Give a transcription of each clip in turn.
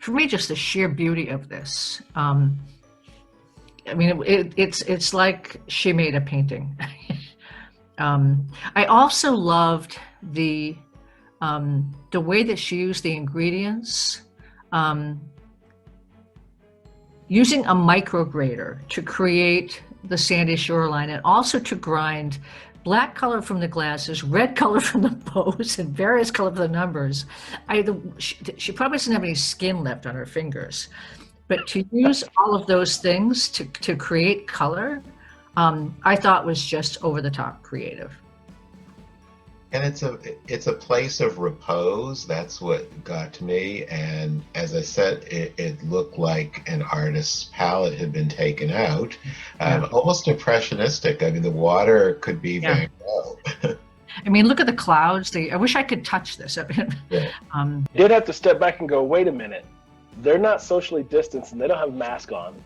for me, just the sheer beauty of this. I mean, it's like she made a painting. I also loved the way that she used the ingredients, using a micrograter to create the sandy shoreline, and also to grind black color from the glasses, red color from the bows, and various color from the numbers. She probably doesn't have any skin left on her fingers, but to use all of those things to create color, I thought was just over the top creative. And it's a place of repose. That's what got to me. And as I said, it looked like an artist's palette had been taken out, almost impressionistic. I mean, the water could be Van Gogh. I mean, look at the clouds. I wish I could touch this. You did have to step back and go, wait a minute. They're not socially distanced and they don't have masks on.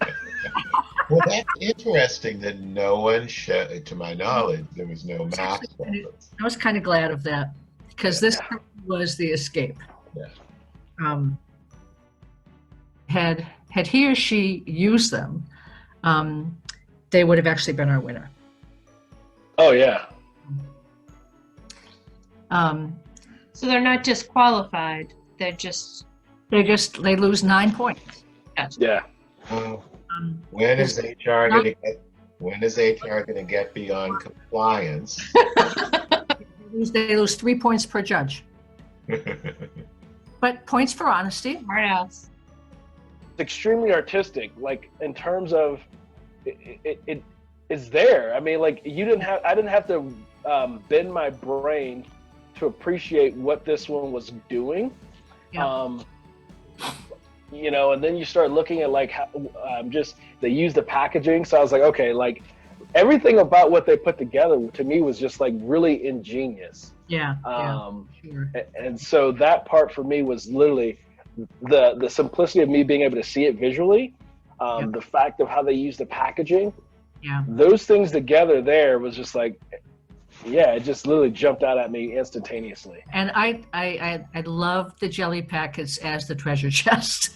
Well, that's interesting that no one showed, to my knowledge, there was no mask. I was kind of glad of that, because this was the escape. Yeah. Had he or she used them, they would have actually been our winner. Oh yeah. So they're not disqualified; they lose 9 points. Yeah. When is HR going to get beyond compliance? They lose 3 points per judge. But points for honesty. Smart ass. It's extremely artistic, like in terms of it's there. I mean, like I didn't have to bend my brain to appreciate what this one was doing. Yeah. You know, and then you start looking at like how, they use the packaging. So I was like, okay, like everything about what they put together to me was just like really ingenious. Yeah. Sure. And so that part for me was literally the simplicity of me being able to see it visually, the fact of how they use the packaging. Yeah. Those things together there was just like, yeah, it just literally jumped out at me instantaneously. And I love the jelly packets as the treasure chest.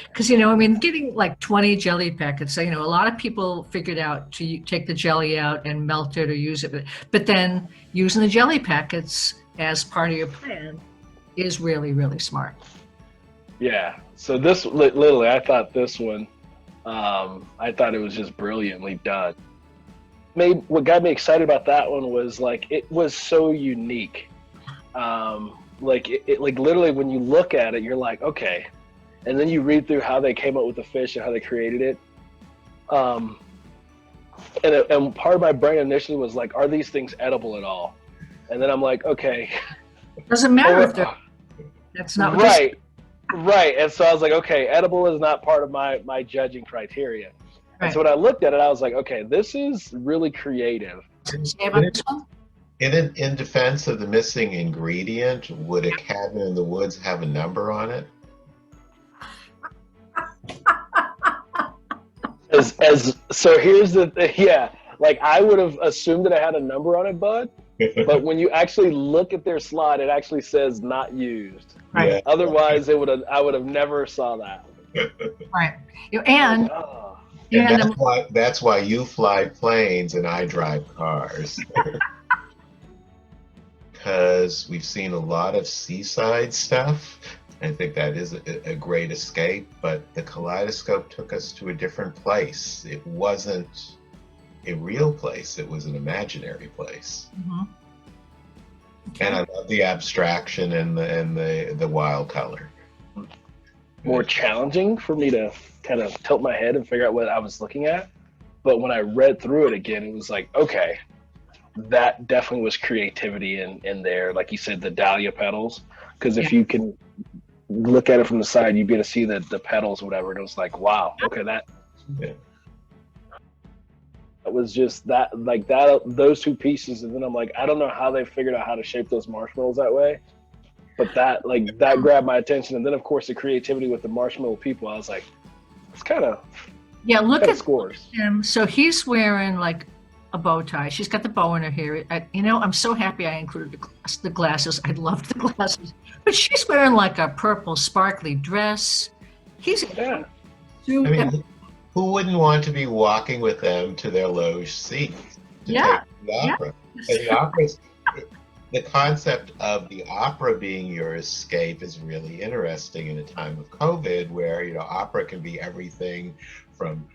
Because, you know, I mean, getting like 20 jelly packets, you know, a lot of people figured out to take the jelly out and melt it or use it. But then using the jelly packets as part of your plan is really, really smart. Yeah. So this, literally, I thought this one, I thought it was just brilliantly done. What got me excited about that one was like it was so unique. Like literally when you look at it, you're like, okay, and then you read through how they came up with the fish and how they created it. And part of my brain initially was like, are these things edible at all? And then I'm like, okay, doesn't matter if they're. That's not right. Right. And so I was like, okay, edible is not part of my judging criteria. And so when I looked at it, I was like, okay, this is really creative. In defense of the missing ingredient, would a cabin in the woods have a number on it? So here's like I would have assumed that it had a number on it, bud. But when you actually look at their slide, it actually says not used. Right. Yeah. Otherwise, I would have never saw that. Right. And that's why you fly planes and I drive cars. Because we've seen a lot of seaside stuff. I think that is a great escape, but the kaleidoscope took us to a different place. It wasn't a real place, it was an imaginary place. Mm-hmm. Okay. And I love the abstraction and the wild color. More challenging for me to kind of tilt my head and figure out what I was looking at. But when I read through it again, it was like, okay, that definitely was creativity in there. Like you said, the dahlia petals, because if you can look at it from the side, you'd be able to see the petals or whatever. And it was like, wow, okay, that was just that, like that, those two pieces. And then I'm like, I don't know how they figured out how to shape those marshmallows that way. But that grabbed my attention. And then of course the creativity with the marshmallow people, I was like, it's kind of, look at scores. him. So he's wearing like a bow tie. She's got the bow in her hair. I'm so happy I included the glasses. I loved the glasses. But she's wearing like a purple sparkly dress. He's Yeah. I mean, who wouldn't want to be walking with them to their loge seats to Yeah, take the opera? And the opera's, the concept of the opera being your escape is really interesting in a time of COVID, where opera can be everything from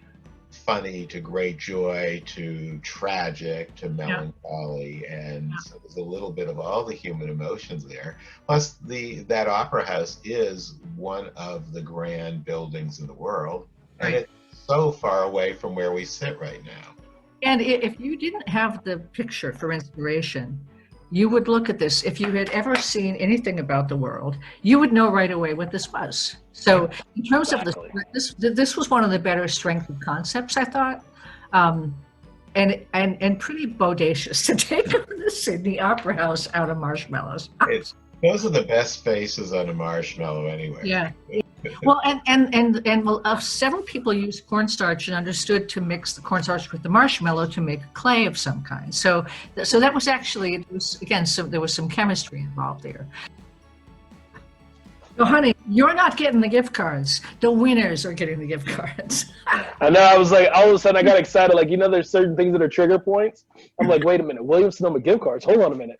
funny to great joy to tragic to melancholy, and so there's a little bit of all the human emotions there. Plus, that opera house is one of the grand buildings in the world, and it's so far away from where we sit right now. And if you didn't have the picture for inspiration, you would look at this. If you had ever seen anything about the world, you would know right away what this was. So in terms of this was one of the better strength of concepts, I thought, and pretty bodacious to take the Sydney Opera House out of marshmallows. Those are the best faces on a marshmallow anyway. Yeah. Well, several people used cornstarch and understood to mix the cornstarch with the marshmallow to make clay of some kind. So that was actually, there was some chemistry involved there. So, honey, you're not getting the gift cards. The winners are getting the gift cards. I know. I was like, all of a sudden, I got excited. Like, there's certain things that are trigger points. I'm like, wait a minute, Williams-Sonoma gift cards. Hold on a minute.